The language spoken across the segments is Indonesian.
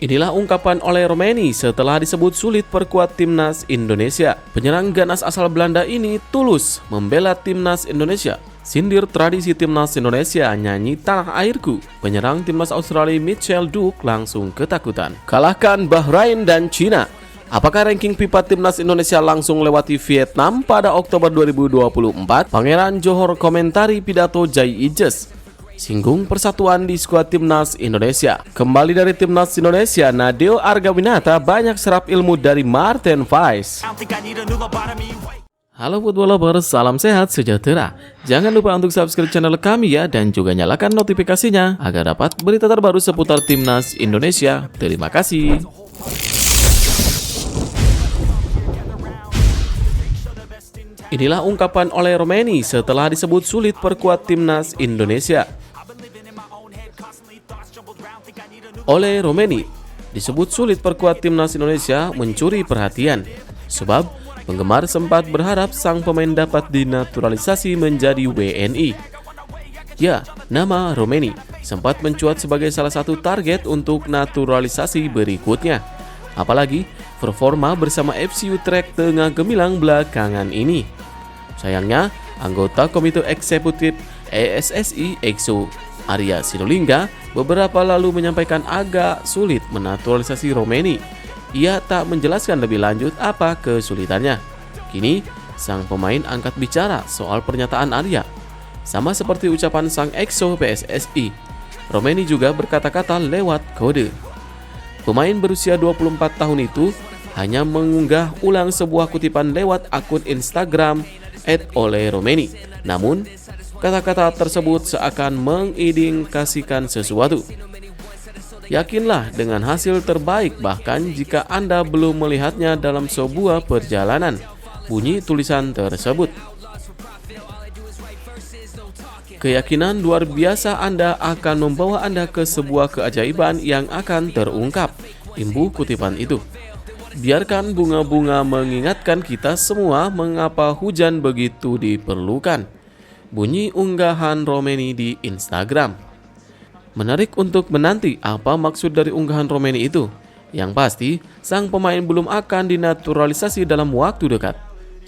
Inilah ungkapan oleh Romeni setelah disebut sulit perkuat timnas Indonesia. Penyerang ganas asal Belanda ini tulus membela timnas Indonesia. Sindir tradisi timnas Indonesia, nyanyi tanah airku. Penyerang timnas Australia Mitchell Duke langsung ketakutan. Kalahkan Bahrain dan Cina. Apakah ranking FIFA timnas Indonesia langsung lewati Vietnam pada Oktober 2024? Pangeran Johor komentari pidato Jai Ijes. Singgung persatuan di skuad timnas Indonesia. Kembali dari timnas Indonesia, Nadeo Argawinata banyak serap ilmu dari Martin Weiss. Halo football lovers, salam sehat sejahtera. Jangan lupa untuk subscribe channel kami ya, dan juga nyalakan notifikasinya agar dapat berita terbaru seputar timnas Indonesia. Terima kasih. Inilah ungkapan oleh Romeni setelah disebut sulit perkuat timnas Indonesia. Oleh Romeni disebut sulit perkuat timnas Indonesia mencuri perhatian, sebab penggemar sempat berharap sang pemain dapat dinaturalisasi menjadi WNI. Ya, nama Romeni sempat mencuat sebagai salah satu target untuk naturalisasi berikutnya. Apalagi performa bersama FC Utrecht tengah gemilang belakangan ini. Sayangnya, anggota Komite Eksekutif ESSI EXO Arya Sinulinga beberapa lalu menyampaikan agak sulit menaturalisasi Romeni. Ia tak menjelaskan lebih lanjut apa kesulitannya. Kini, sang pemain angkat bicara soal pernyataan Arya. Sama seperti ucapan sang EXO PSSI, Romeni juga berkata-kata lewat kode. Pemain berusia 24 tahun itu hanya mengunggah ulang sebuah kutipan lewat akun Instagram @oleh_romeni. Namun, kata-kata tersebut seakan mengindikasikan sesuatu. Yakinlah dengan hasil terbaik bahkan jika Anda belum melihatnya dalam sebuah perjalanan, bunyi tulisan tersebut. Keyakinan luar biasa Anda akan membawa Anda ke sebuah keajaiban yang akan terungkap, imbuh kutipan itu. Biarkan bunga-bunga mengingatkan kita semua mengapa hujan begitu diperlukan. Bunyi unggahan Romeni di Instagram. Menarik untuk menanti apa maksud dari unggahan Romeni itu. Yang pasti, sang pemain belum akan dinaturalisasi dalam waktu dekat.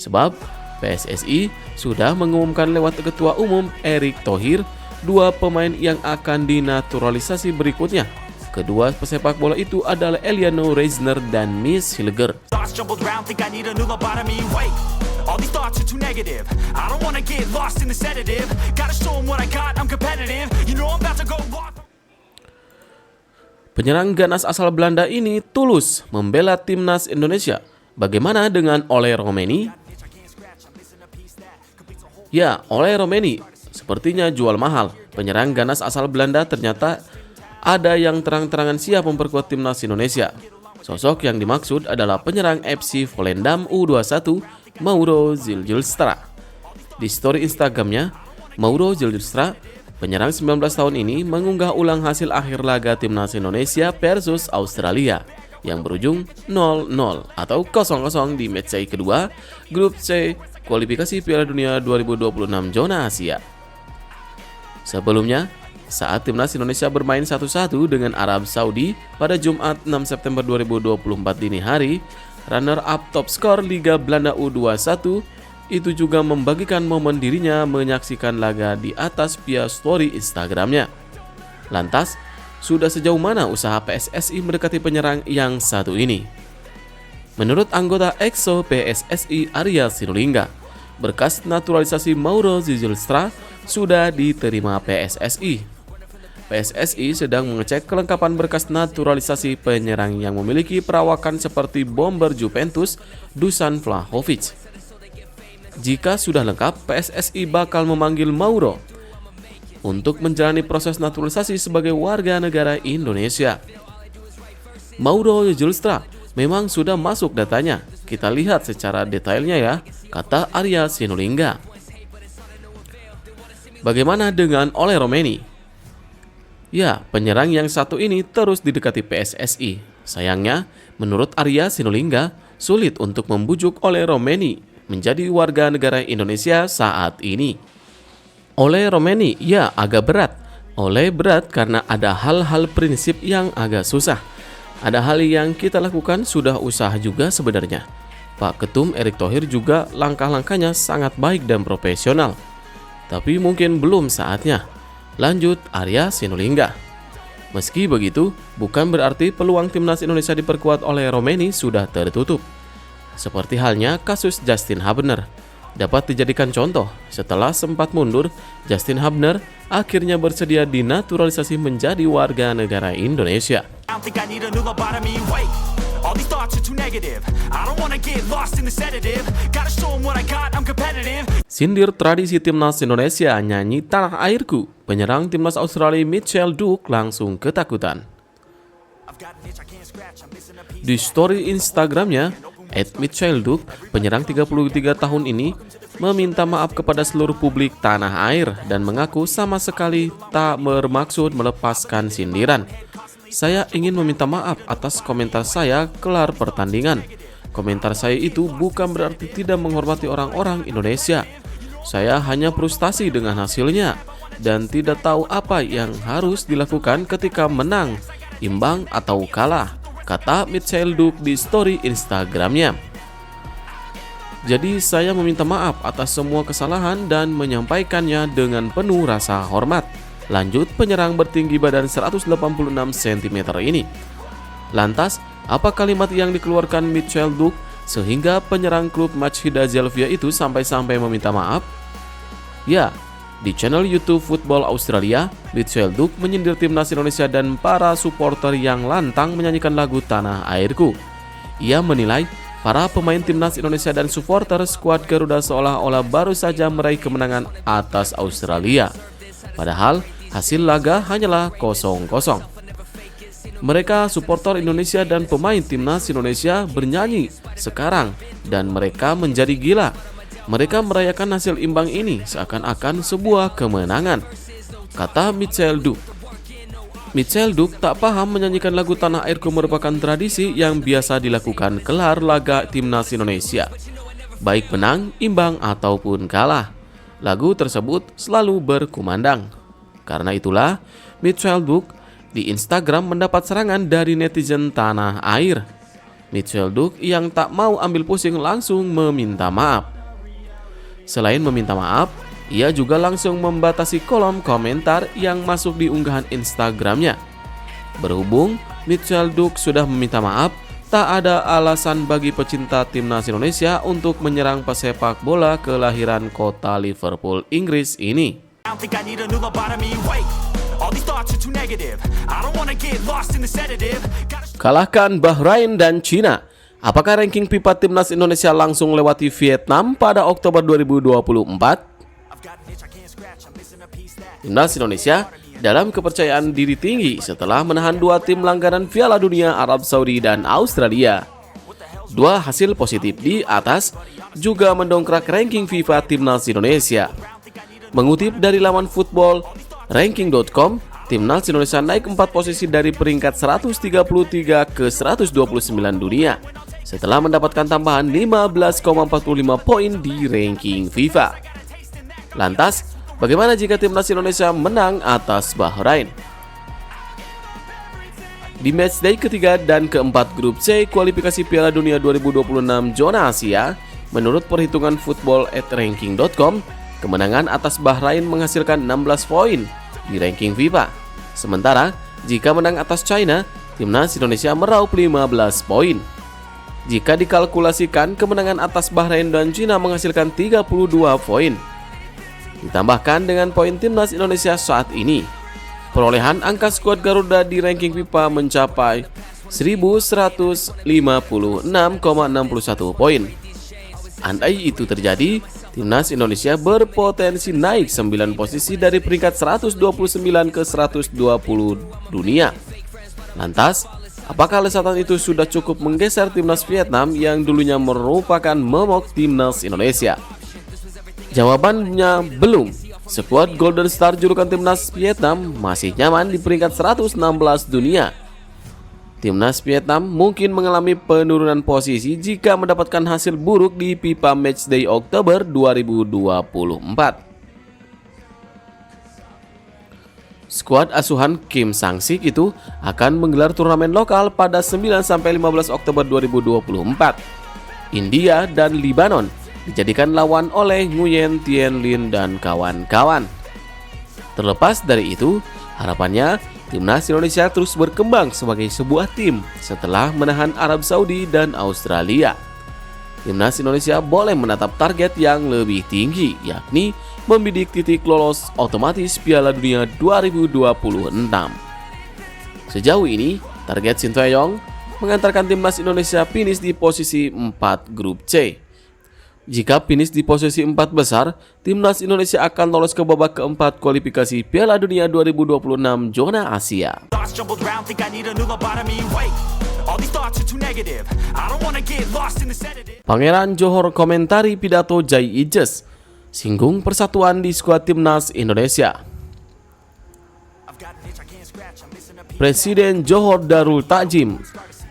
Sebab PSSI sudah mengumumkan lewat Ketua Umum Erick Thohir 2 pemain yang akan dinaturalisasi berikutnya. Kedua pesepak bola itu adalah Eliano Reisner dan Miss Hilger. Penyerang ganas asal Belanda ini tulus membela timnas Indonesia. Bagaimana dengan Oleh Romeni? Ya, Oleh Romeni sepertinya jual mahal. Penyerang ganas asal Belanda ternyata ada yang terang-terangan siap memperkuat timnas Indonesia. Sosok yang dimaksud adalah penyerang FC Volendam U21 Mauro Ziljerstra. Di story Instagramnya, Mauro Ziljerstra, penyerang 19 tahun ini mengunggah ulang hasil akhir laga timnas Indonesia versus Australia yang berujung 0-0 atau 0-0 di match kedua grup C kualifikasi Piala Dunia 2026 zona Asia. Sebelumnya, saat timnas Indonesia bermain 1-1 dengan Arab Saudi pada Jumat 6 September 2024 dini hari, runner-up top skor Liga Belanda U21 itu juga membagikan momen dirinya menyaksikan laga di atas via story Instagramnya. Lantas, sudah sejauh mana usaha PSSI mendekati penyerang yang satu ini? Menurut anggota EXO PSSI Arya Sinulinga, berkas naturalisasi Mauro Ziljerstra sudah diterima PSSI. PSSI sedang mengecek kelengkapan berkas naturalisasi penyerang yang memiliki perawakan seperti bomber Juventus Dusan Vlahovic. Jika sudah lengkap, PSSI bakal memanggil Mauro untuk menjalani proses naturalisasi sebagai warga negara Indonesia. Mauro Ziljerstra memang sudah masuk datanya. Kita lihat secara detailnya ya, kata Arya Sinulinga. Bagaimana dengan Oleh Romeni? Ya, penyerang yang satu ini terus didekati PSSI. Sayangnya, menurut Arya Sinulinga, sulit untuk membujuk Oleh Romeni menjadi warga negara Indonesia saat ini. Oleh Romeni, ya agak berat, Ole berat karena ada hal-hal prinsip yang agak susah. Ada hal yang kita lakukan sudah usaha juga sebenarnya. Pak Ketum Erick Thohir juga langkah-langkahnya sangat baik dan profesional. Tapi mungkin belum saatnya. Lanjut Arya Sinulinga. Meski begitu, bukan berarti peluang timnas Indonesia diperkuat oleh Romeni sudah tertutup. Seperti halnya kasus Justin Hubner. Dapat dijadikan contoh, setelah sempat mundur, Justin Hubner akhirnya bersedia dinaturalisasi menjadi warga negara Indonesia. Sindir tradisi timnas Indonesia, nyanyi Tanah Airku, penyerang timnas Australia Mitchell Duke langsung ketakutan. Di story Instagramnya, @MitchellDuke, penyerang 33 tahun ini, meminta maaf kepada seluruh publik tanah air dan mengaku sama sekali tak bermaksud melepaskan sindiran. Saya ingin meminta maaf atas komentar saya kelar pertandingan. Komentar saya itu bukan berarti tidak menghormati orang-orang Indonesia. Saya hanya frustasi dengan hasilnya dan tidak tahu apa yang harus dilakukan ketika menang, imbang atau kalah, kata Mitchell Duke di story Instagramnya. Jadi saya meminta maaf atas semua kesalahan dan menyampaikannya dengan penuh rasa hormat. Lanjut penyerang bertinggi badan 186 cm ini. Lantas, apa kalimat yang dikeluarkan Mitchell Duke sehingga penyerang klub Machida Zelvia itu sampai-sampai meminta maaf? Ya, di channel YouTube Football Australia, Mitchell Duke menyindir timnas Indonesia dan para supporter yang lantang menyanyikan lagu Tanah Airku. Ia menilai para pemain timnas Indonesia dan supporter skuad Garuda seolah-olah baru saja meraih kemenangan atas Australia. Padahal hasil laga hanyalah 0-0. Mereka supporter Indonesia dan pemain timnas Indonesia bernyanyi sekarang dan mereka menjadi gila. Mereka merayakan hasil imbang ini seakan-akan sebuah kemenangan, kata Mitchell Duke. Mitchell Duke tak paham menyanyikan lagu Tanah Airku merupakan tradisi yang biasa dilakukan kelar laga timnas Indonesia, baik menang, imbang, ataupun kalah. Lagu tersebut selalu berkumandang. Karena itulah, Mitchell Duke di Instagram mendapat serangan dari netizen tanah air. Mitchell Duke yang tak mau ambil pusing langsung meminta maaf. Selain meminta maaf, ia juga langsung membatasi kolom komentar yang masuk di unggahan Instagramnya. Berhubung Mitchell Duke sudah meminta maaf, tak ada alasan bagi pecinta timnas Indonesia untuk menyerang pesepak bola kelahiran kota Liverpool, Inggris ini. Kalahkan Bahrain dan Cina. Apakah ranking FIFA timnas Indonesia langsung lewati Vietnam pada Oktober 2024? Timnas Indonesia dalam kepercayaan diri tinggi setelah menahan dua tim langganan Piala Dunia Arab Saudi dan Australia. Dua hasil positif di atas juga mendongkrak ranking FIFA timnas Indonesia. Mengutip dari laman football ranking.com, timnas Indonesia naik 4 posisi dari peringkat 133 ke 129 dunia setelah mendapatkan tambahan 15,45 poin di ranking FIFA. Lantas, bagaimana jika timnas Indonesia menang atas Bahrain? Di matchday ketiga dan keempat grup C kualifikasi Piala Dunia 2026 zona Asia, menurut perhitungan football@ranking.com, kemenangan atas Bahrain menghasilkan 16 poin di ranking FIFA. Sementara, jika menang atas China, timnas Indonesia meraup 15 poin. Jika dikalkulasikan, kemenangan atas Bahrain dan China menghasilkan 32 poin. Ditambahkan dengan poin timnas Indonesia saat ini, perolehan angka skuad Garuda di ranking FIFA mencapai 1156,61 poin. Andai itu terjadi, timnas Indonesia berpotensi naik 9 posisi dari peringkat 129 ke 120 dunia. Lantas, apakah lesatan itu sudah cukup menggeser timnas Vietnam yang dulunya merupakan momok timnas Indonesia? Jawabannya belum. Skuad Golden Star julukan timnas Vietnam masih nyaman di peringkat 116 dunia. Timnas Vietnam mungkin mengalami penurunan posisi jika mendapatkan hasil buruk di FIFA Matchday Oktober 2024. Skuad asuhan Kim Sang-sik itu akan menggelar turnamen lokal pada 9-15 Oktober 2024. India dan Lebanon dijadikan lawan oleh Nguyen Tien Lin dan kawan-kawan. Terlepas dari itu, harapannya timnas Indonesia terus berkembang sebagai sebuah tim setelah menahan Arab Saudi dan Australia. Timnas Indonesia boleh menatap target yang lebih tinggi, yakni membidik titik lolos otomatis Piala Dunia 2026. Sejauh ini, target Sinteyong mengantarkan timnas Indonesia finish di posisi 4 grup C. Jika finish di posisi 4 besar, timnas Indonesia akan lolos ke babak keempat kualifikasi Piala Dunia 2026 zona Asia. Pangeran Johor komentari pidato Jai Idjes, singgung persatuan di skuad timnas Indonesia. Presiden Johor Darul Ta'zim,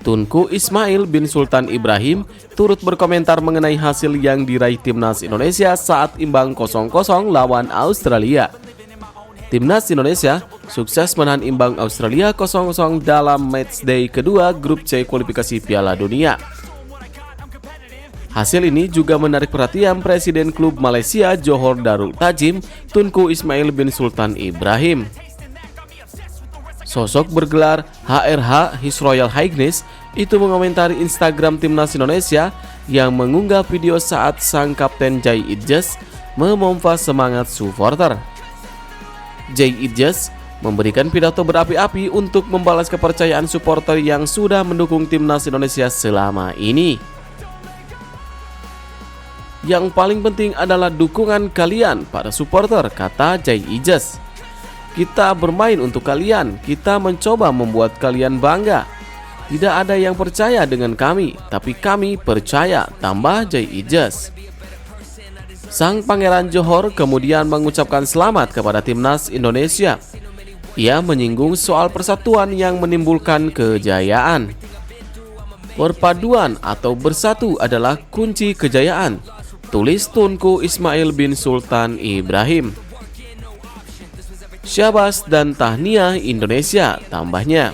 Tunku Ismail bin Sultan Ibrahim, turut berkomentar mengenai hasil yang diraih timnas Indonesia saat imbang 0-0 lawan Australia. Timnas Indonesia sukses menahan imbang Australia 0-0 dalam matchday kedua grup C kualifikasi Piala Dunia. Hasil ini juga menarik perhatian Presiden klub Malaysia Johor Darul Ta'zim, Tunku Ismail bin Sultan Ibrahim. Sosok bergelar HRH His Royal Highness itu mengomentari Instagram timnas Indonesia yang mengunggah video saat sang kapten Jai Idjes memompa semangat supporter. Jai Idjes memberikan pidato berapi-api untuk membalas kepercayaan supporter yang sudah mendukung timnas Indonesia selama ini. Yang paling penting adalah dukungan kalian para supporter, kata Jai Idjes. Kita bermain untuk kalian, kita mencoba membuat kalian bangga. Tidak ada yang percaya dengan kami, tapi kami percaya, tambah Jai Idjes. Sang Pangeran Johor kemudian mengucapkan selamat kepada timnas Indonesia. Ia menyinggung soal persatuan yang menimbulkan kejayaan. Perpaduan atau bersatu adalah kunci kejayaan, tulis Tunku Ismail bin Sultan Ibrahim. Syabas dan tahniah Indonesia, tambahnya.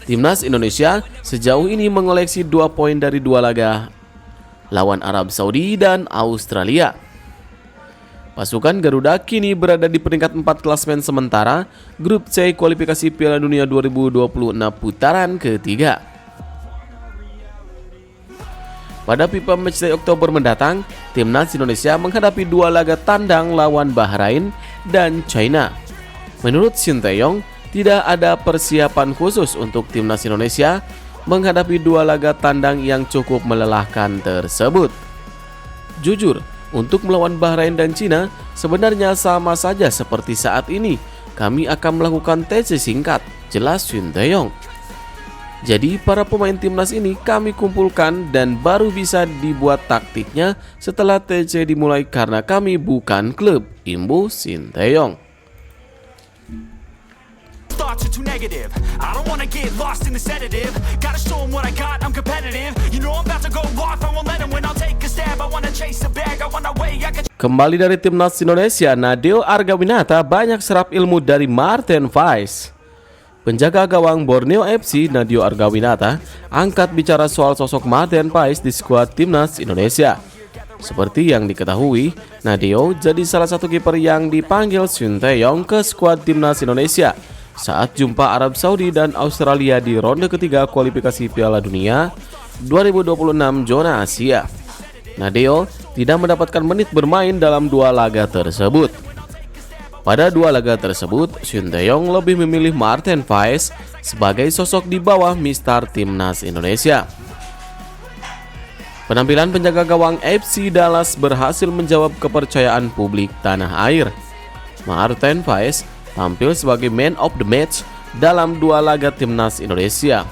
Timnas Indonesia sejauh ini mengoleksi 2 poin dari 2 laga lawan Arab Saudi dan Australia. Pasukan Garuda kini berada di peringkat 4 klasemen sementara grup C kualifikasi Piala Dunia 2026 putaran ketiga. Pada FIFA Matchday Oktober mendatang, timnas Indonesia menghadapi 2 laga tandang lawan Bahrain dan China. Menurut Sinteyong, tidak ada persiapan khusus untuk timnas Indonesia menghadapi 2 laga tandang yang cukup melelahkan tersebut. Jujur, untuk melawan Bahrain dan China sebenarnya sama saja seperti saat ini. Kami akan melakukan TC singkat, jelas Sinteyong. Jadi para pemain timnas ini kami kumpulkan dan baru bisa dibuat taktiknya setelah TC dimulai karena kami bukan klub, imbuh Sinteyong. Kembali dari timnas Indonesia, Nadeo Argawinata banyak serap ilmu dari Marten Faiz. Penjaga gawang Borneo FC Nadeo Argawinata angkat bicara soal sosok Marten Faiz di skuad timnas Indonesia. Seperti yang diketahui, Nadeo jadi salah satu kiper yang dipanggil Sinteyong ke skuad timnas Indonesia saat jumpa Arab Saudi dan Australia di ronde ketiga kualifikasi Piala Dunia 2026 zona Asia. Nadeo tidak mendapatkan menit bermain dalam 2 laga tersebut. Pada 2 laga tersebut, Sinteyong lebih memilih Marten Faiz sebagai sosok di bawah Mistar Timnas Indonesia. Penampilan penjaga gawang FC Dallas berhasil menjawab kepercayaan publik tanah air. Marten Faiz tampil sebagai man of the match dalam 2 laga Timnas Indonesia.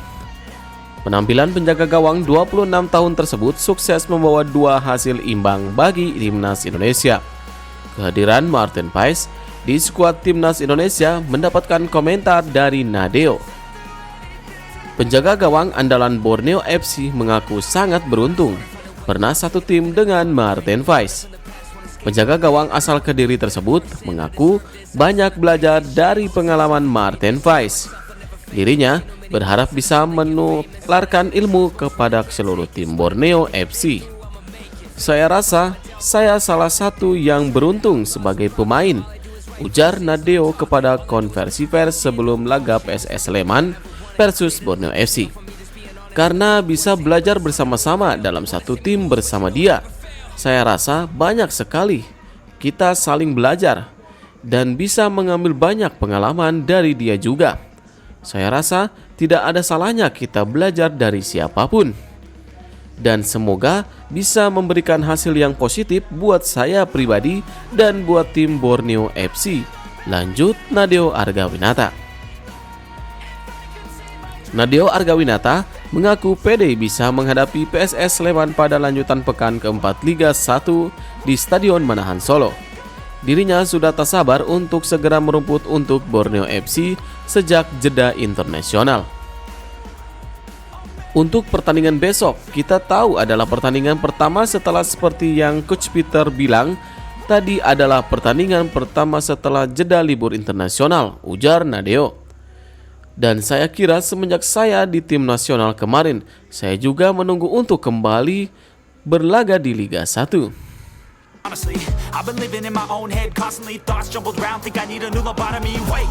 Penampilan penjaga gawang 26 tahun tersebut sukses membawa 2 hasil imbang bagi Timnas Indonesia. Kehadiran Marten Faiz di skuad timnas Indonesia mendapatkan komentar dari Nadeo. Penjaga gawang andalan Borneo FC mengaku sangat beruntung pernah satu tim dengan Marten Faiz. Penjaga gawang asal Kediri tersebut mengaku banyak belajar dari pengalaman Martin Weiss. Dirinya berharap bisa menularkan ilmu kepada seluruh tim Borneo FC. "Saya rasa saya salah satu yang beruntung sebagai pemain," ujar Nadeo kepada konversi pers sebelum laga PSS Sleman versus Borneo FC. "Karena bisa belajar bersama-sama dalam satu tim bersama dia, saya rasa banyak sekali kita saling belajar dan bisa mengambil banyak pengalaman dari dia juga. Saya rasa tidak ada salahnya kita belajar dari siapapun. Dan semoga bisa memberikan hasil yang positif buat saya pribadi dan buat tim Borneo FC," lanjut Nadeo Argawinata. Nadeo Argawinata mengaku pede bisa menghadapi PSS Sleman pada lanjutan pekan keempat Liga 1 di Stadion Manahan Solo. Dirinya sudah tak sabar untuk segera merumput untuk Borneo FC sejak jeda internasional. "Untuk pertandingan besok, kita tahu adalah pertandingan pertama setelah seperti yang Coach Peter bilang, tadi adalah pertandingan pertama setelah jeda libur internasional," ujar Nadeo. "Dan saya kira semenjak saya di tim nasional kemarin, saya juga menunggu untuk kembali berlaga di Liga 1. Honestly, I've been living in my own head constantly. Thoughts jumbled round, think I need a new lobotomy. Wait,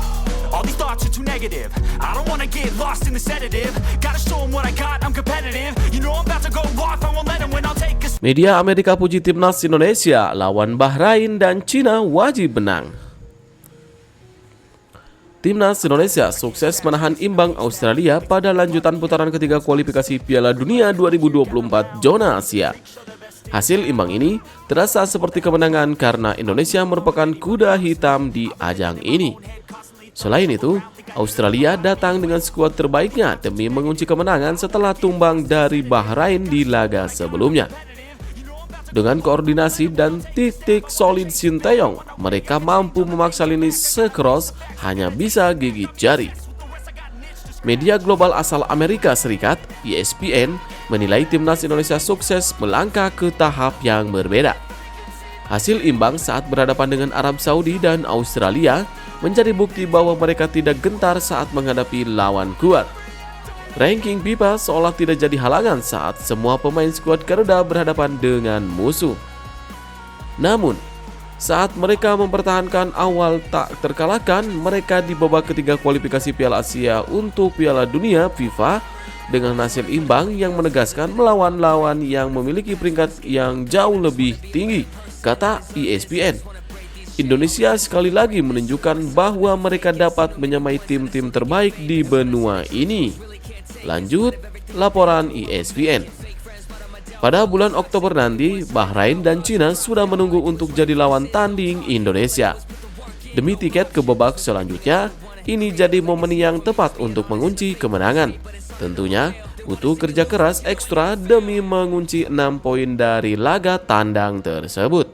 all these thoughts are too negative. I don't wanna get lost in the sedative. Gotta show them what I got, I'm competitive. You know I'm about to go off, I won't let them win, I'll take a... Media Amerika puji timnas Indonesia lawan Bahrain dan Cina wajib menang. Timnas Indonesia sukses menahan imbang Australia pada lanjutan putaran ketiga kualifikasi Piala Dunia 2024 zona Asia. Hasil imbang ini terasa seperti kemenangan karena Indonesia merupakan kuda hitam di ajang ini. Selain itu, Australia datang dengan skuad terbaiknya demi mengunci kemenangan setelah tumbang dari Bahrain di laga sebelumnya. Dengan koordinasi dan titik solid Sinteyong, mereka mampu memaksa lini sekros hanya bisa gigit jari. Media global asal Amerika Serikat, ESPN, menilai timnas Indonesia sukses melangkah ke tahap yang berbeda. Hasil imbang saat berhadapan dengan Arab Saudi dan Australia menjadi bukti bahwa mereka tidak gentar saat menghadapi lawan kuat. Ranking FIFA seolah tidak jadi halangan saat semua pemain skuad Garuda berhadapan dengan musuh. Namun, saat mereka mempertahankan awal tak terkalahkan, mereka di babak ketiga kualifikasi Piala Asia untuk Piala Dunia FIFA dengan hasil imbang yang menegaskan melawan lawan yang memiliki peringkat yang jauh lebih tinggi, kata ESPN. Indonesia sekali lagi menunjukkan bahwa mereka dapat menyamai tim-tim terbaik di benua ini. Lanjut laporan ESPN. Pada bulan Oktober nanti, Bahrain dan Cina sudah menunggu untuk jadi lawan tanding Indonesia. Demi tiket ke babak selanjutnya, ini jadi momen yang tepat untuk mengunci kemenangan. Tentunya butuh kerja keras ekstra demi mengunci 6 poin dari laga tandang tersebut.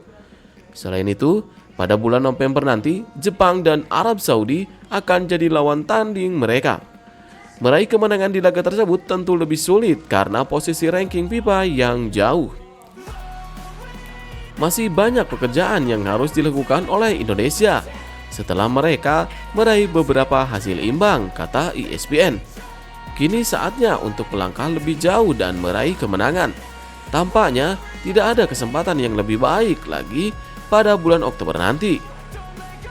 Selain itu, pada bulan November nanti, Jepang dan Arab Saudi akan jadi lawan tanding mereka. Meraih kemenangan di laga tersebut tentu lebih sulit karena posisi ranking FIFA yang jauh. Masih banyak pekerjaan yang harus dilakukan oleh Indonesia setelah mereka meraih beberapa hasil imbang, kata ESPN. Kini saatnya untuk melangkah lebih jauh dan meraih kemenangan. Tampaknya tidak ada kesempatan yang lebih baik lagi pada bulan Oktober nanti,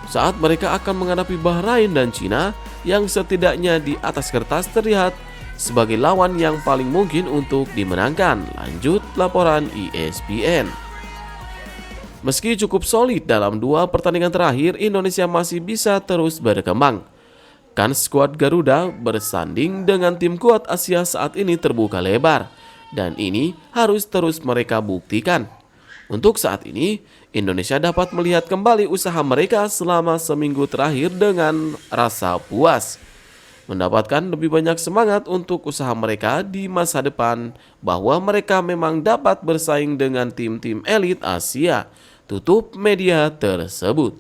saat mereka akan menghadapi Bahrain dan Cina yang setidaknya di atas kertas terlihat sebagai lawan yang paling mungkin untuk dimenangkan. Lanjut laporan ESPN. Meski cukup solid dalam 2 pertandingan terakhir, Indonesia masih bisa terus berkembang. Kan skuad Garuda bersanding dengan tim kuat Asia saat ini terbuka lebar, dan ini harus terus mereka buktikan. Untuk saat ini, Indonesia dapat melihat kembali usaha mereka selama seminggu terakhir dengan rasa puas. Mendapatkan lebih banyak semangat untuk usaha mereka di masa depan bahwa mereka memang dapat bersaing dengan tim-tim elit Asia, tutup media tersebut.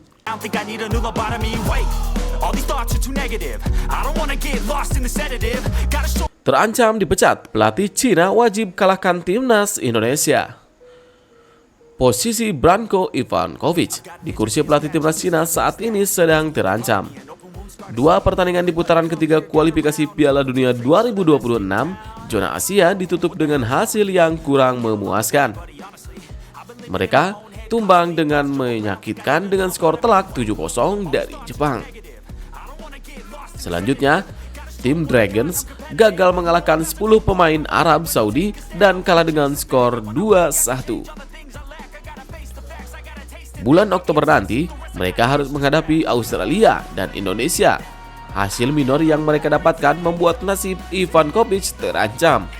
Terancam dipecat, pelatih Cina wajib kalahkan timnas Indonesia. Posisi Branko Ivankovic di kursi pelatih timnas Cina saat ini sedang terancam. Dua pertandingan di putaran ketiga kualifikasi Piala Dunia 2026 zona Asia ditutup dengan hasil yang kurang memuaskan. Mereka tumbang dengan menyakitkan dengan skor telak 7-0 dari Jepang. Selanjutnya, tim Dragons gagal mengalahkan 10 pemain Arab Saudi dan kalah dengan skor 2-1. Bulan Oktober nanti, mereka harus menghadapi Australia dan Indonesia. Hasil minor yang mereka dapatkan membuat nasib Ivankovic terancam.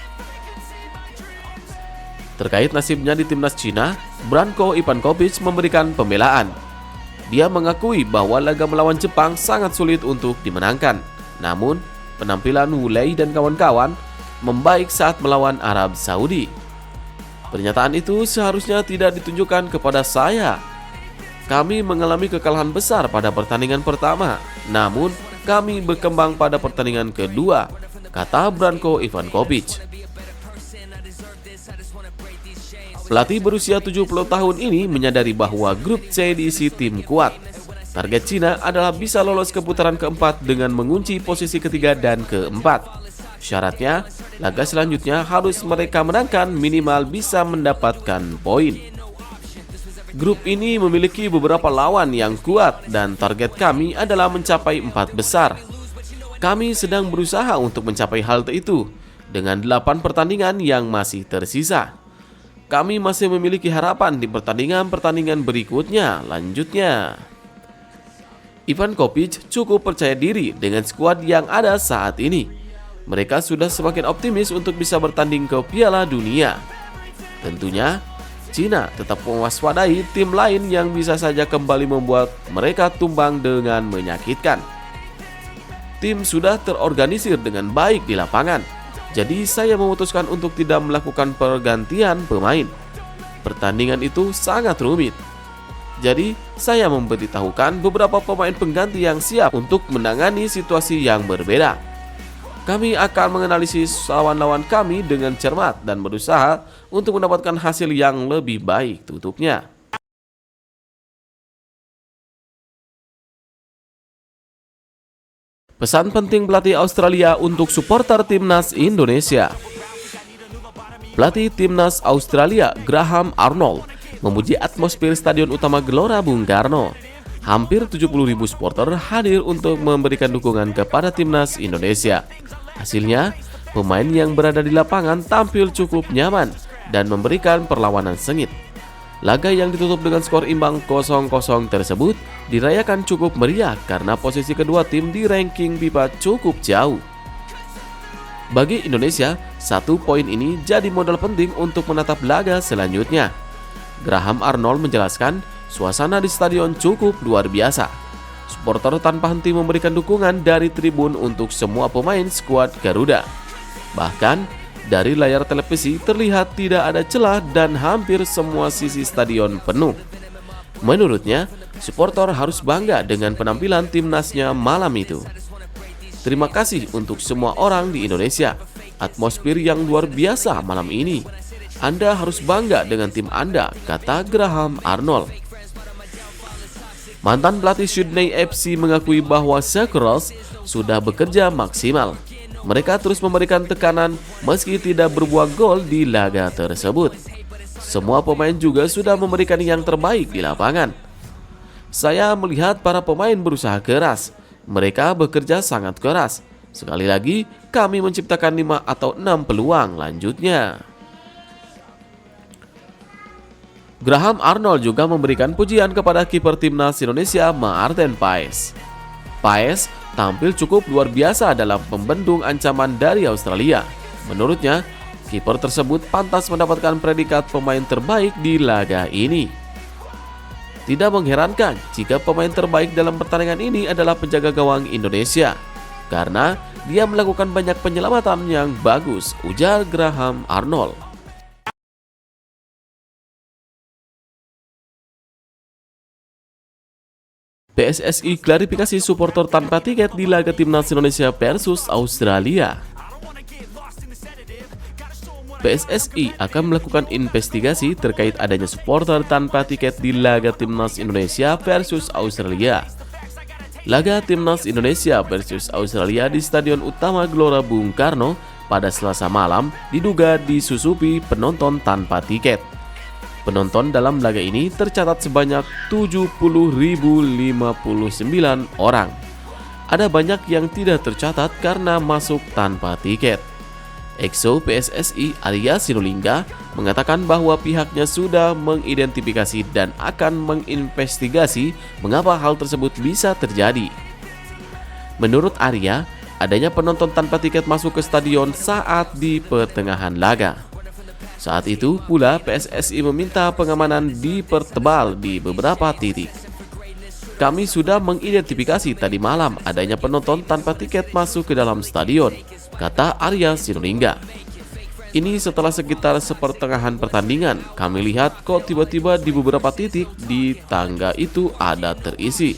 Terkait nasibnya di timnas Cina, Branko Ivankovic memberikan pembelaan. Dia mengakui bahwa laga melawan Jepang sangat sulit untuk dimenangkan. Namun, penampilan Wulei dan kawan-kawan membaik saat melawan Arab Saudi. Pernyataan itu seharusnya tidak ditunjukkan kepada saya. Kami mengalami kekalahan besar pada pertandingan pertama, namun kami berkembang pada pertandingan kedua, kata Branko Ivankovic. Pelatih berusia 70 tahun ini menyadari bahwa grup C diisi tim kuat. Target Cina adalah bisa lolos ke putaran keempat dengan mengunci posisi ketiga dan keempat. Syaratnya, laga selanjutnya harus mereka menangkan minimal bisa mendapatkan poin. Grup ini memiliki beberapa lawan yang kuat dan target kami adalah mencapai 4 besar. Kami sedang berusaha untuk mencapai hal itu dengan 8 pertandingan yang masih tersisa. Kami masih memiliki harapan di pertandingan-pertandingan berikutnya, lanjutnya. Ivankovic cukup percaya diri dengan skuad yang ada saat ini. Mereka sudah semakin optimis untuk bisa bertanding ke Piala Dunia. Tentunya, Cina tetap mewaspadai tim lain yang bisa saja kembali membuat mereka tumbang dengan menyakitkan. Tim sudah terorganisir dengan baik di lapangan, jadi saya memutuskan untuk tidak melakukan pergantian pemain. Pertandingan itu sangat rumit. Jadi, saya memberitahukan beberapa pemain pengganti yang siap untuk menangani situasi yang berbeda. Kami akan menganalisis lawan-lawan kami dengan cermat dan berusaha untuk mendapatkan hasil yang lebih baik, tutupnya. Pesan penting pelatih Australia untuk supporter timnas Indonesia. Pelatih timnas Australia Graham Arnold memuji atmosfer Stadion Utama Gelora Bung Karno. Hampir 70.000 supporter hadir untuk memberikan dukungan kepada timnas Indonesia. Hasilnya, pemain yang berada di lapangan tampil cukup nyaman dan memberikan perlawanan sengit. Laga yang ditutup dengan skor imbang 0-0 tersebut dirayakan cukup meriah karena posisi kedua tim di ranking FIFA cukup jauh. Bagi Indonesia, 1 poin ini jadi modal penting untuk menatap laga selanjutnya. Graham Arnold menjelaskan, suasana di stadion cukup luar biasa. Supporter tanpa henti memberikan dukungan dari tribun untuk semua pemain skuad Garuda. Bahkan, dari layar televisi terlihat tidak ada celah dan hampir semua sisi stadion penuh. Menurutnya, supporter harus bangga dengan penampilan timnasnya malam itu. Terima kasih untuk semua orang di Indonesia. Atmosfer yang luar biasa malam ini. Anda harus bangga dengan tim Anda, kata Graham Arnold. Mantan pelatih Sydney FC mengakui bahwa Socceroos sudah bekerja maksimal. Mereka terus memberikan tekanan meski tidak berbuah gol di laga tersebut. Semua pemain juga sudah memberikan yang terbaik di lapangan. Saya melihat para pemain berusaha keras. Mereka bekerja sangat keras. Sekali lagi, kami menciptakan 5 atau 6 peluang, lanjutnya. Graham Arnold juga memberikan pujian kepada kiper timnas Indonesia Maarten Paes. Paes tampil cukup luar biasa dalam membendung ancaman dari Australia. Menurutnya, kiper tersebut pantas mendapatkan predikat pemain terbaik di laga ini. Tidak mengherankan jika pemain terbaik dalam pertandingan ini adalah penjaga gawang Indonesia, karena dia melakukan banyak penyelamatan yang bagus, ujar Graham Arnold. PSSI klarifikasi supporter tanpa tiket di laga timnas Indonesia versus Australia. PSSI akan melakukan investigasi terkait adanya supporter tanpa tiket di laga Timnas Indonesia versus Australia. Laga Timnas Indonesia versus Australia di Stadion Utama Gelora Bung Karno pada Selasa malam diduga disusupi penonton tanpa tiket. Penonton dalam laga ini tercatat sebanyak 70.059 orang. Ada banyak yang tidak tercatat karena masuk tanpa tiket. EXO PSSI Arya Sinulinga mengatakan bahwa pihaknya sudah mengidentifikasi dan akan menginvestigasi mengapa hal tersebut bisa terjadi. Menurut Arya, adanya penonton tanpa tiket masuk ke stadion saat di pertengahan laga. Saat itu pula PSSI meminta pengamanan dipertebal di beberapa titik. Kami sudah mengidentifikasi tadi malam adanya penonton tanpa tiket masuk ke dalam stadion, kata Arya Sinulinga. Ini setelah sekitar sepertengahan pertandingan, kami lihat kok tiba-tiba di beberapa titik di tangga itu ada terisi.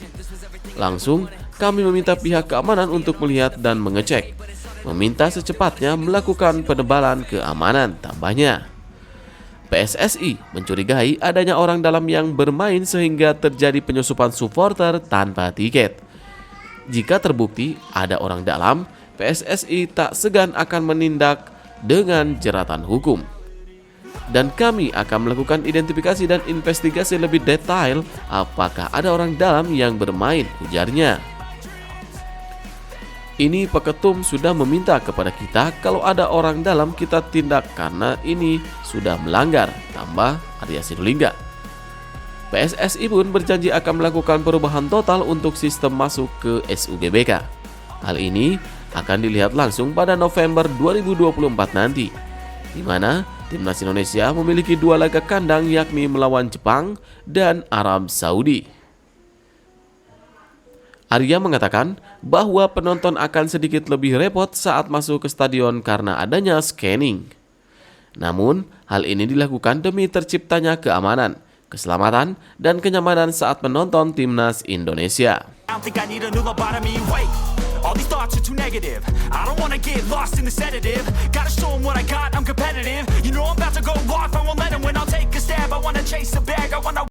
Langsung kami meminta pihak keamanan untuk melihat dan mengecek. Meminta secepatnya melakukan penebalan keamanan, tambahnya. PSSI mencurigai adanya orang dalam yang bermain sehingga terjadi penyusupan supporter tanpa tiket. Jika terbukti ada orang dalam, PSSI tak segan akan menindak dengan jeratan hukum. Dan kami akan melakukan identifikasi dan investigasi lebih detail apakah ada orang dalam yang bermain, ujarnya. Ini Peketum sudah meminta kepada kita kalau ada orang dalam kita tindak karena ini sudah melanggar, tambah Arya Sinulinga. PSSI pun berjanji akan melakukan perubahan total untuk sistem masuk ke SUGBK. Hal ini akan dilihat langsung pada November 2024 nanti, di mana Timnas Indonesia memiliki 2 laga kandang yakni melawan Jepang dan Arab Saudi. Arya mengatakan bahwa penonton akan sedikit lebih repot saat masuk ke stadion karena adanya scanning. Namun, hal ini dilakukan demi terciptanya keamanan, keselamatan, dan kenyamanan saat menonton Timnas Indonesia. All these thoughts are too negative. I don't wanna get lost in the sedative. Gotta show them what I got, I'm competitive. You know I'm about to go off, I won't let them win. I'll take a stab, I wanna chase a bag, I wanna